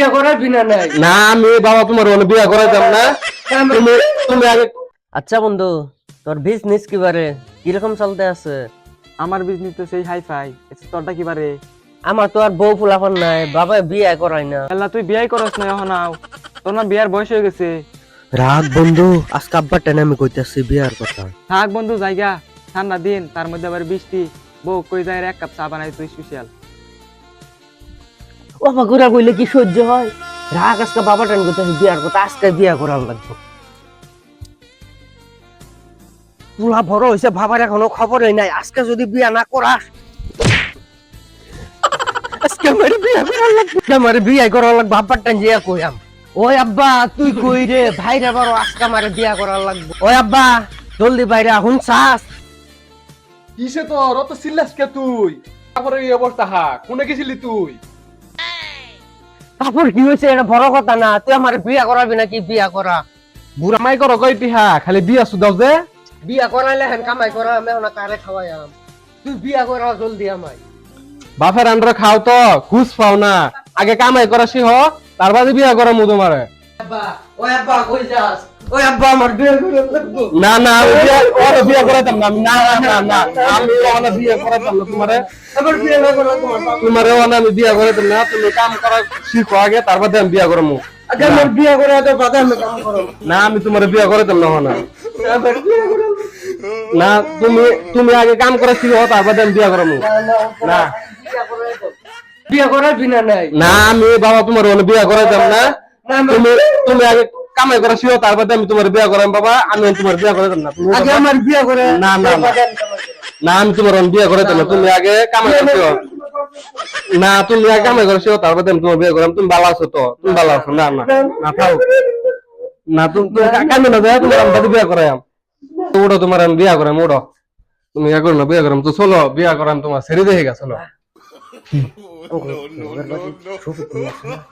বিয়ে করার বিনা নাই না আমি বাবা তোমার বিয়ে করাইতাম না। তুমি তুমি আগে আচ্ছা বন্ধু তোর বিজনেস কিবারে কিরকম চলতে আছে? আমার বিজনেস তো সেই হাই ফাই। তোরটা কি বারে? আমার তো আর বউ ফুলাফান নাই, বাবা বিয়ে করাই না। আল্লাহ তুই বিয়াই করস না এখন আও, তোর না বিয়ার বয়স হয়ে গেছে। রাগ বন্ধু, আজকে আব্বার টেনে আমি কইতাছি বিয়ার কথা। থাক বন্ধু জায়গা, ঠান্ডা দিন তার মধ্যে আবার বৃষ্টি, বউ কই যায় এক কাপ চা বানাই তুই স্পেশাল। ও বাগুরা কইলে কি সহ্য হয়? রাগ আজকে বাবা টেনে কইতাছি বিয়ার কথা, আজকে বিয়া করার লাগবে। পুরা বড় হইছে, বাবার এখনো খবরই নাই। আজকে যদি বিয়া না করাস আজকে আমার বিয়া করার লাগবে, আমার বিয়া করার লাগবে। আব্বার টেন জিয়া কইয়াম, ওই আব্বা তুই কই রে? ভাইরে বড় আজকে আমার বিয়া করার লাগবে। ওই আব্বা জলদি বাইরে আহুন চাস। কিসে তোর অত সিল্লাস কে তুই? তারপরে এই অবস্থা কোনে গেছিলি তুই? তারপর কি হয়েছে? এটা বড় কথা না, তুই আমার বিয়া করাবি নাকি? বিয়া করা বুড়া মাই করো কইতি খালি বিয়া সুদাও যে। বিয়া করাইলে হেন কামাই করা আমি এখন কারে খাওয়াইম? তুই বিয়া করা জলদি আমায়। বাপের আন্ডার খাও তো ঘুষ পাও না, আগে কামাই করা শিখ তার বাদে বিয়া করা মু তোমারে। আব্বা ওই আব্বা কই যাস? ওই আব্বা আমার বিয়া করা লাগবে। না না আমি বিয়া করাইতাম না। আমি না না না আমি ওখানে বিয়া করাইতাম না তোমারে। আমার বিয়া না করা তোমার বাবা। তোমারে ওখানে আমি বিয়া করাইতাম না। তুমি কাম করা শিখো আগে, তার বাদে আমি বিয়া করবো। আগে আমার বিয়া করে তো বাদে আমি কাম করব। না আমি তোমারে বিয়া করাইতাম না ওখানে। আমার বিয়া করে না তুমি তুমি আগে কাম করা শিখো, তার বাদে আমি বিয়া করবো। না বিয়া করার বিনা নাই। না আমি বাবা তোমার বিয়া করাইতাম না। তুমি তুমি আগে কামাই করা শিখো, তার বাদে আমি তোমার বিয়া করাম বাবা। আমি তোমার বিয়া করাইতাম না। তুমি আগে আমার বিয়া করে না না না না আমি তোমার বিয়া করাইতাম না। তুমি আগে কামাই করা শিখো। না তুমি আগে কামাই করা শিখো, তার বাদে আমি তোমার বিয়া করাম। তুমি ভালো আছো তো? তুমি ভালো আছো? না না না থাও না, তুমি কামে না যায়, তোমার আমি বিয়া করাইম। ওটা তোমার আমি বিয়া করাম। ওটা তুমি ইয়া করো না, বিয়া করাম তো। চলো বিয়া করাম, তোমার ছেড়ে দেখে গা। চলো।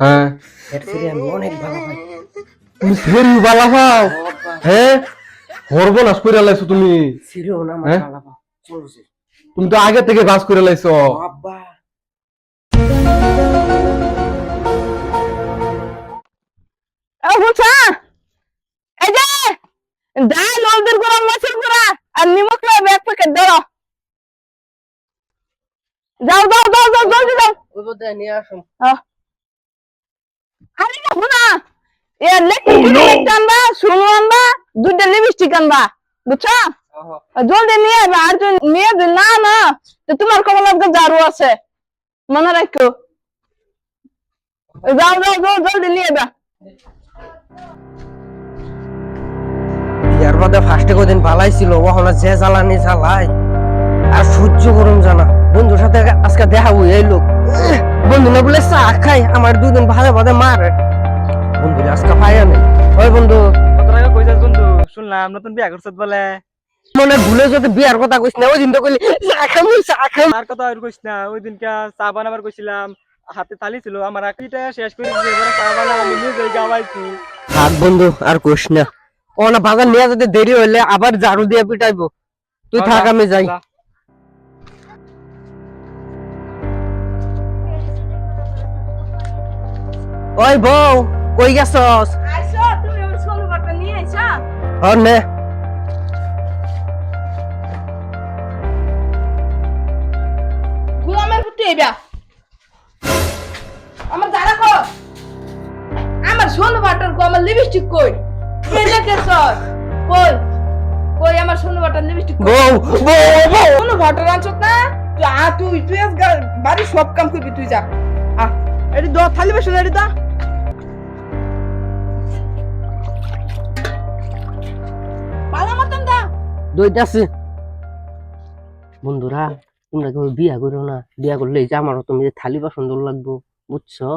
হ্যাঁ আমি অনেক ভালো পাই। তুমি ছেড়ে ভালো পাও? হ্যাঁ সর্বনাশ করে লাইছো তুমি। সিরিও না আমার হ্যাঁ? ভালো পাও। চলছে তুমি তো আগে থেকে বাস করে লাইছো। আব্বা বুঝছা এই যে ডাল হলদের গুঁড়া মাছের গুঁড়া আর নিমক লাগবে এক প্যাকেট ধরো। যাও যাও যাও যাও জলদি যাও। ওই বদে নিয়ে আসুন। খালি যাবো না, এ লেখি আনবা, শুনু আনবা, দুইটা লিপস্টিক আনবা, বুঝছো? জলদি নিয়ে আসবা। আর যদি নিয়ে না না তো তোমার কমল জারু আছে, মনে রাখো। যাও যাও যাও জলদি নিয়ে আসবা। বিয়ার বাদে ফার্স্টে কদিন ভালাই ছিল, ওখানে যে জ্বালানি জ্বালাই আর সহ্য করুন জানা। বন্ধুর সাথে আজকে দেখা হই, এই লোক বন্ধু না বলে চা খাই, আমার দুদিন ভালো ভালো মারে। বন্ধু আজকে পাইয়া নেই। ওই বন্ধু কত টাকা কই যাস বন্ধু? শুনলাম নতুন বিয়া করছত বলে। মনে ভুলে যদি বিয়ার কথা কইস না, ওই দিন তো কইলি চা খাম চা খাম। আর কথা আর কইস না, ওই দিনকা চা বানাবার কইছিলাম, হাতে থালি ছিল, আমার আকিটা শেষ করে দিয়েছে। এবারে চা বানাবো আমি নিজে গাওয়াইছি। থাক বন্ধু আর কইস না। ও না বাজার নিয়ে যদি দেরি হইলে আবার ঝাড়ু দিয়ে পিটাইবো। তুই থাক আমি যাই। ওই বউ কই গেছস? আইছো তুমি আমার সোনু বাটা নিয়ে আইছো? নে গোলামের পুত্র এবা আমার দাঁড়া কো, আমার সোনু বাটার কো, আমার লিপস্টিক কই? এই দেখেছ কই কই আমার সোনু বাটার লিপস্টিক? বউ বউ বউ সোনু বাটার আনছত না তুই? তুই আজ বাড়ি সব কাম করবি, তুই যা। এটি দ থালি বসে এটি দা। পালা মতন দা দইতাছি। বন্ধুরা তোমরা কেউ বিয়া করো না, বিয়া করলে এই যে আমারও তুমি থালি বাসন লাগবো, বুঝছো?